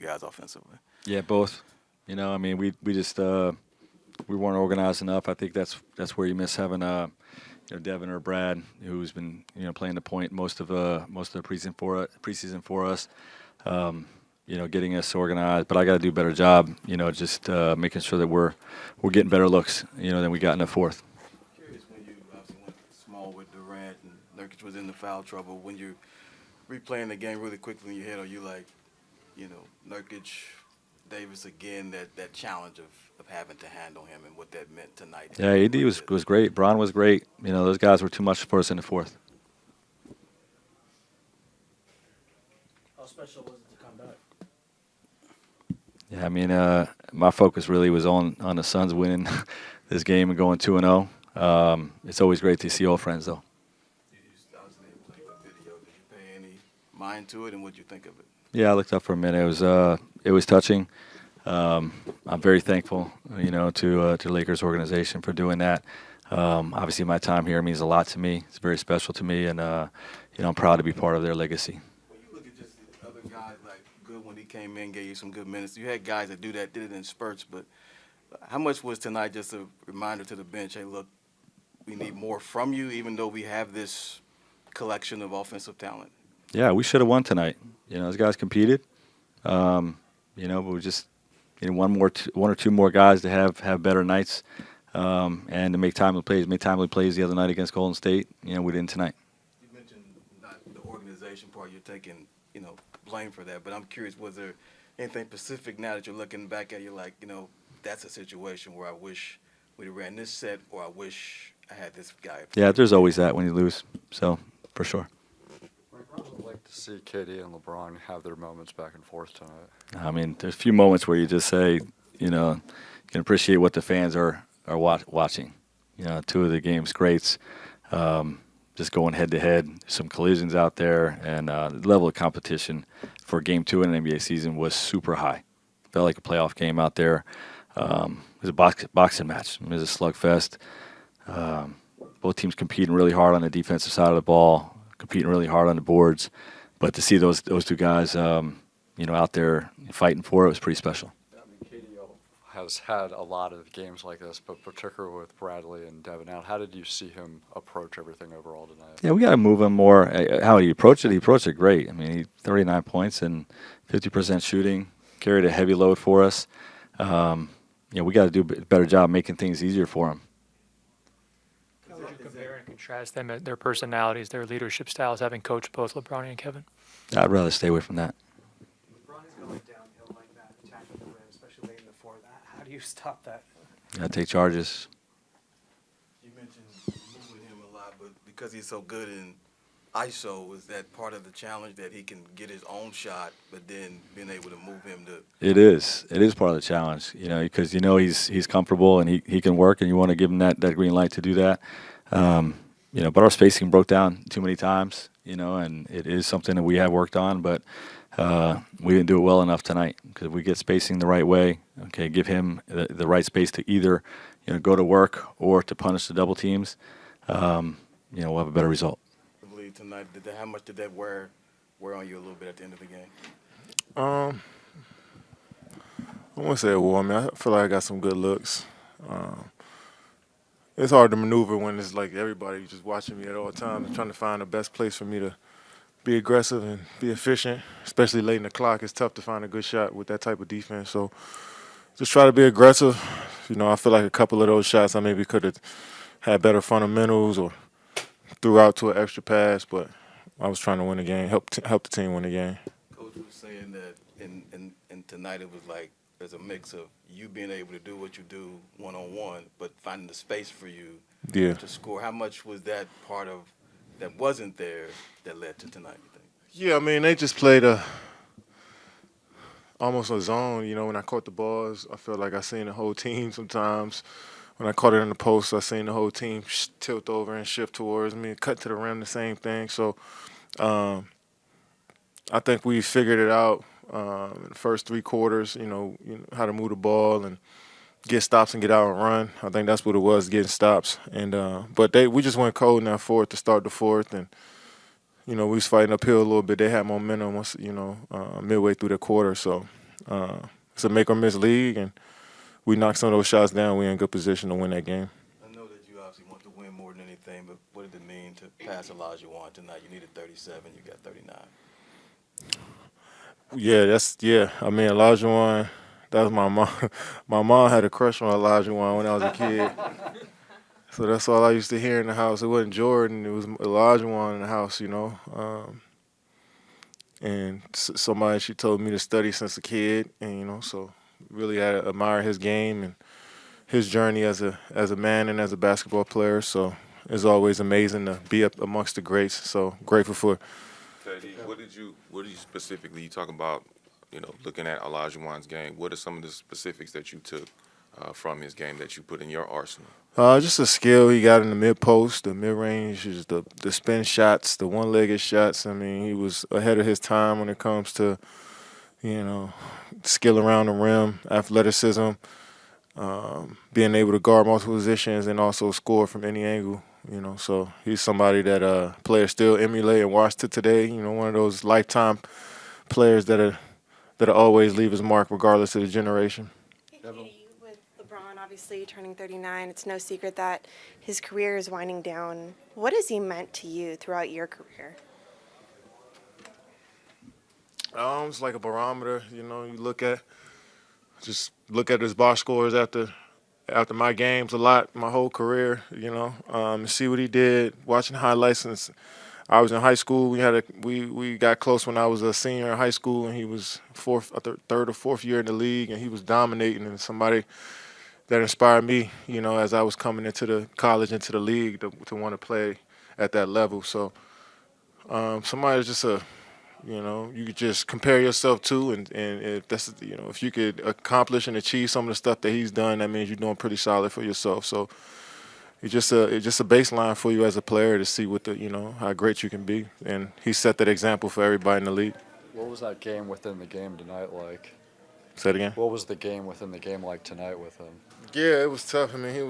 guys offensively? Yeah, both. I mean, we just we weren't organized enough. I think that's where you miss having Devin or Brad, who's been playing the point most of the preseason for us. Getting us organized. But I got to do a better job. Just making sure that we're getting better looks. Than we got in the fourth. Curious when you obviously went small with Durant and Nurkic was in the foul trouble. When you're replaying the game really quickly in your head, are you like, Nurkic, Davis again, that challenge of having to handle him and what that meant tonight? Yeah, AD was great. Braun was great. Those guys were too much for us in the fourth. How special was it to come back? Yeah, I mean, my focus really was on the Suns winning this game and going 2-0. It's always great to see old friends, though. You obviously didn't play the video. Did you pay any mind to it, and what did you think of it? Yeah, I looked up for a minute. It was touching. I'm very thankful, to the Lakers organization for doing that. Obviously, my time here means a lot to me. It's very special to me, and I'm proud to be part of their legacy. When you look at just the other guys, like Good when he came in, gave you some good minutes. You had guys that did it in spurts, but how much was tonight just a reminder to the bench? Hey, look, we need more from you, even though we have this collection of offensive talent. Yeah, we should have won tonight. Those guys competed. But we just one or two more guys to have better nights, and to make timely plays. Made timely plays the other night against Golden State. We didn't tonight. You mentioned not the organization part. You're taking blame for that, but I'm curious, was there anything specific now that you're looking back at? You're like, that's a situation where I wish we'd have ran this set, or I wish I had this guy. Yeah, there's always that when you lose. So for sure. I would like to see KD and LeBron have their moments back and forth tonight. I mean, there's a few moments where you just say, you can appreciate what the fans are watching. Two of the game's greats, just going head to head. Some collisions out there, and the level of competition for Game 2 in an NBA season was super high. Felt like a playoff game out there. It was a boxing match. It was a slugfest. Both teams competing really hard on the defensive side of the ball, competing really hard on the boards. But to see those two guys, out there fighting for it was pretty special. I mean, KD has had a lot of games like this, but particularly with Bradley and Devin out, how did you see him approach everything overall tonight? Yeah, we got to move him more. How he approached it, great. I mean, he 39 points and 50% shooting, carried a heavy load for us. We got to do a better job making things easier for him. How would you compare and contrast them, their personalities, their leadership styles, having coached both LeBron and Kevin? I'd rather stay away from that. LeBron is going downhill like that, attacking the rim, especially late in the fourth. How do you stop that? Got to take charges. You mentioned moving him a lot, but because he's so good in ISO, is that part of the challenge that he can get his own shot, but then being able to move him to? It is part of the challenge, because he's comfortable and he can work, and you want to give him that green light to do that. But our spacing broke down too many times, and it is something that we have worked on, but we didn't do it well enough tonight, because if we get spacing the right way, okay, give him the right space to either go to work or to punish the double teams, we'll have a better result. Tonight, how much did that wear on you a little bit at the end of the game? I wouldn't say it wore me. I feel like I got some good looks. It's hard to maneuver when it's like everybody just watching me at all times and trying to find the best place for me to be aggressive and be efficient, especially late in the clock. It's tough to find a good shot with that type of defense. So just try to be aggressive. I feel like a couple of those shots I maybe could have had better fundamentals or threw out to an extra pass, but I was trying to win the game, help the team win the game. Coach was saying that in tonight it was like there's a mix of you being able to do what you do one-on-one, but finding the space for you to score. How much was that part of that wasn't there that led to tonight, you think? Yeah, I mean, they just played almost a zone. When I caught the balls, I felt like I seen the whole team sometimes. When I caught it in the post, I seen the whole team tilt over and shift towards me, cut to the rim, the same thing. So I think we figured it out in the first three quarters, how to move the ball and get stops and get out and run. I think that's what it was, getting stops. And but we just went cold in that fourth to start the fourth. And, we was fighting uphill a little bit. They had momentum once, midway through the quarter. So It's a make or miss league, and we knock some of those shots down, we're in good position to win that game. I know that you obviously want to win more than anything, but what did it mean to pass Olajuwon tonight? You needed 37, you got 39. Yeah. I mean, Olajuwon, that was my mom. My mom had a crush on Olajuwon when I was a kid. So that's all I used to hear in the house. It wasn't Jordan, it was Olajuwon in the house, you know. And somebody, she told me to study since a kid, and you know, so really I admire his game and his journey as a man and as a basketball player. So it's always amazing to be up amongst the greats. So grateful for. KD, what did you specifically, you talk about, you know, looking at Olajuwon's game, what are some of the specifics that you took from his game that you put in your arsenal? Just a skill he got in the mid-post, the mid-range, just the spin shots, the one-legged shots. I mean, he was ahead of his time when it comes to, you know, skill around the rim, athleticism, being able to guard multiple positions and also score from any angle. You know, so he's somebody that players still emulate and watch to today. You know, one of those lifetime players that'll always leave his mark regardless of the generation. Hey, Katie, with LeBron obviously turning 39, it's no secret that his career is winding down. What has he meant to you throughout your career? It's like a barometer. You know, you look at his box scores after my games a lot, my whole career, you know, and see what he did. Watching highlights since I was in high school. We got close when I was a senior in high school, and he was third or fourth year in the league, and he was dominating. And somebody that inspired me, you know, as I was coming into the college, into the league, to want to play at that level. So somebody's just you know, you could just compare yourself to, and if that's, you know, if you could accomplish and achieve some of the stuff that he's done, that means you're doing pretty solid for yourself. So it's just a baseline for you as a player to see you know, how great you can be, and he set that example for everybody in the league. What was that game within the game tonight like? Say it again. What was the game within the game like tonight with him? Yeah, it was tough. I mean, he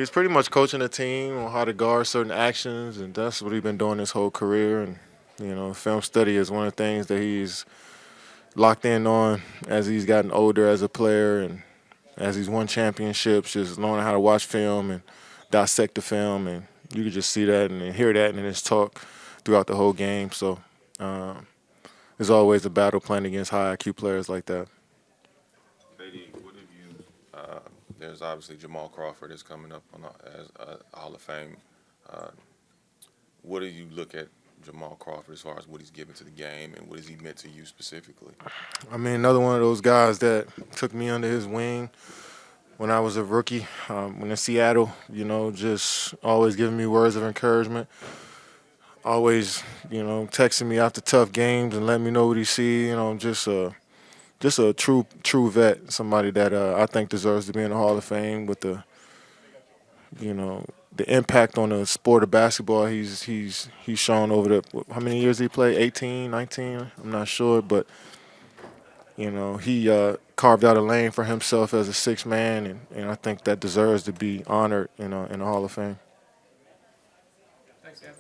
was pretty much coaching the team on how to guard certain actions, and that's what he's been doing his whole career. And, you know, film study is one of the things that he's locked in on as he's gotten older as a player and as he's won championships, just learning how to watch film and dissect the film. And you could just see that and hear that in his talk throughout the whole game. So there's always a battle playing against high IQ players like that. KD, what have you, there's obviously Jamal Crawford is coming up as a Hall of Fame. What do you look at Jamal Crawford as far as what he's given to the game, and what has he meant to you specifically? I mean, another one of those guys that took me under his wing when I was a rookie, when in Seattle, you know, just always giving me words of encouragement, always, you know, texting me after tough games and letting me know what he see, you know, just a true vet, somebody that I think deserves to be in the Hall of Fame with the, you know, the impact on the sport of basketball he's shown over how many years did he play? 18, 19? I'm not sure, but you know, he carved out a lane for himself as a sixth man, and I think that deserves to be honored in the Hall of Fame. Thanks, Gavin.